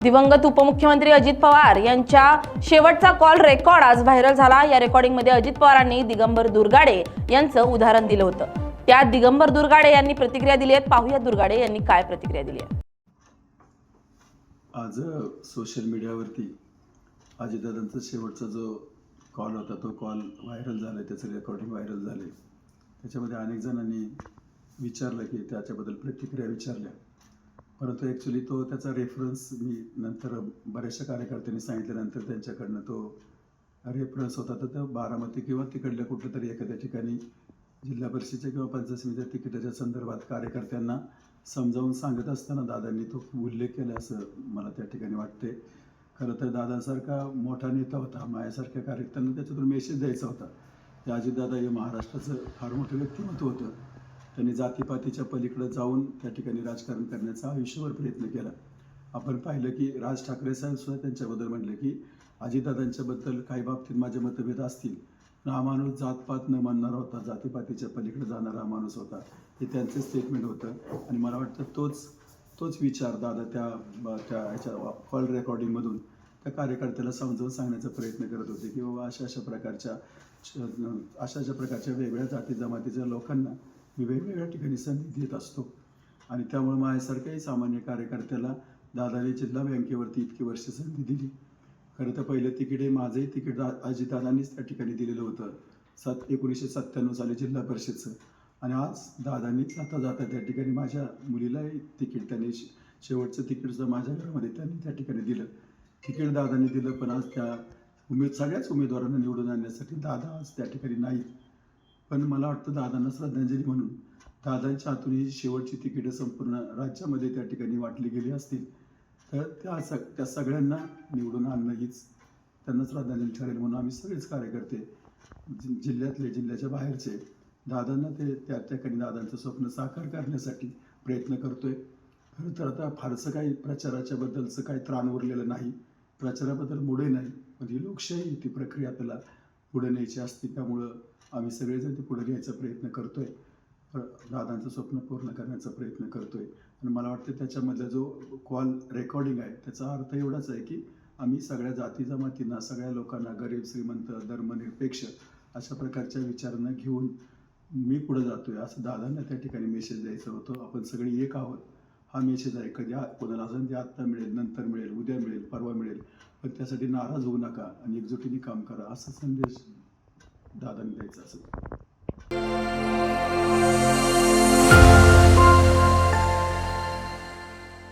दिवंगत उपमुख्यमंत्री अजित पवार यांच्या शेवटचा कॉल रेकॉर्ड आज व्हायरल झाला। या रेकॉर्डिंगमध्ये अजित पवारांनी दिगंबर दुर्गाडे यांचं उदाहरण दिलं होतं। त्यात दिगंबर दुर्गाडे यांनी प्रतिक्रिया दिली आहे। पाहूया दुर्गाडे यांनी काय प्रतिक्रिया दिली आहे। आज सोशल मीडियावरती अजितदादांचा शेवटचा जो कॉल होता तो कॉल व्हायरल झाला, त्याचं रेकॉर्डिंग व्हायरल झाले। त्याच्यामध्ये अनेक जणांनी विचारलं की त्याच्याबद्दल प्रतिक्रिया विचारल्या, परंतु ॲक्च्युली तो त्याचा रेफरन्स मी नंतर बऱ्याचशा कार्यकर्त्यांनी सांगितल्यानंतर त्यांच्याकडनं तो रेफरन्स होता तर तो बारामती किंवा तिकडल्या कुठल्या तरी एखाद्या ठिकाणी जिल्हा परिषदेच्या किंवा पंचायत समितीच्या तिकिटाच्या संदर्भात कार्यकर्त्यांना समजावून सांगत असताना दादांनी तो उल्लेख केला असं मला त्या ठिकाणी वाटते। खरं तर दादांसारखा मोठा नेता होता, माझ्यासारख्या कार्यकर्त्यांना त्याच्यातून मेसेज द्यायचा होता की अजितदादा हे महाराष्ट्राचं फार मोठं व्यक्तिमत्व होतं। त्यांनी जातीपातीच्या पलीकडे जाऊन त्या ठिकाणी राजकारण करण्याचा आयुष्यभर प्रयत्न केला। आपण पाहिलं की राज ठाकरे साहेब सुद्धा त्यांच्याबद्दल म्हटले की अजितदादांच्याबद्दल काही बाबतीत माझे मतभेद असतील, हा माणूस जातपात न मानणारा होता, जातीपातीच्या पलीकडे जाणारा माणूस होता, हे त्यांचं स्टेटमेंट होतं। आणि मला वाटतं तोच विचार दादा त्या ह्याच्या कॉल रेकॉर्डिंगमधून त्या कार्यकर्त्याला समजावून सांगण्याचा प्रयत्न करत होते की बाबा अशा प्रकारच्या वेगळ्या जाती जमातीच्या लोकांना मी वेगवेगळ्या ठिकाणी संधी देत असतो। आणि त्यामुळे माझ्यासारख्याही सामान्य कार्यकर्त्याला दादाने जिल्हा बँकेवरती इतकी वर्ष संधी दिली। खरं तर पहिलं तिकीट हे माझंही तिकीट अजितदादांनीच त्या ठिकाणी दिलेलं होतं 1997 साली जिल्हा परिषदचं। आणि आज दादांनी जाता त्या ठिकाणी माझ्या मुलीलाही तिकीट त्यांनी शेवटचं तिकीटचं माझ्या घरामध्ये त्यांनी त्या ठिकाणी दिलं। तिकीट दादांनी दिलं, पण आज त्या सगळ्याच उमेदवारांना निवडून आणण्यासाठी दादा आज त्या ठिकाणी नाहीत। पण मला वाटतं दादांना श्रद्धांजली म्हणून दादांच्या हातून ही शेवटची तिकीटं संपूर्ण राज्यामध्ये त्या ठिकाणी वाटली गेली असतील तर त्या सगळ्यांना निवडून आणणं हीच त्यांना श्रद्धांजली ठरेल। म्हणून आम्ही सगळेच कार्यकर्ते जिल्ह्याच्या बाहेरचे दादांना त्या ठिकाणी दादांचं स्वप्न साकार करण्यासाठी प्रयत्न करतोय। खरं तर आता फारसं काही प्रचाराच्या बद्दलचं काही त्राण उरलेलं नाही, प्रचाराबद्दल मुळे नाही, पण ही लोकशाही ती प्रक्रिया आपल्याला पुढे न्यायची असते, त्यामुळं आम्ही सगळेजण ते पुढे न्यायचा प्रयत्न करतोय, दादांचं स्वप्न पूर्ण करण्याचा प्रयत्न करतोय। आणि मला वाटतं त्याच्यामधला जो कॉल रेकॉर्डिंग आहे त्याचा अर्थ एवढाच आहे की आम्ही सगळ्या जाती जमातींना, सगळ्या लोकांना, गरीब श्रीमंत धर्मनिरपेक्ष अशा प्रकारच्या विचारांना घेऊन मी पुढे जातोय असं दादांना त्या ठिकाणी मेसेज द्यायचं होतं। आपण सगळे एक आहोत हा मेसेज आहे। कधी कोणाला संधी आत्ता मिळेल, नंतर मिळेल, उद्या मिळेल, परवा मिळेल, पण त्यासाठी नाराज होऊ नका आणि एकजुटीने काम करा असा संदेश दादांनी द्यायचा असेल।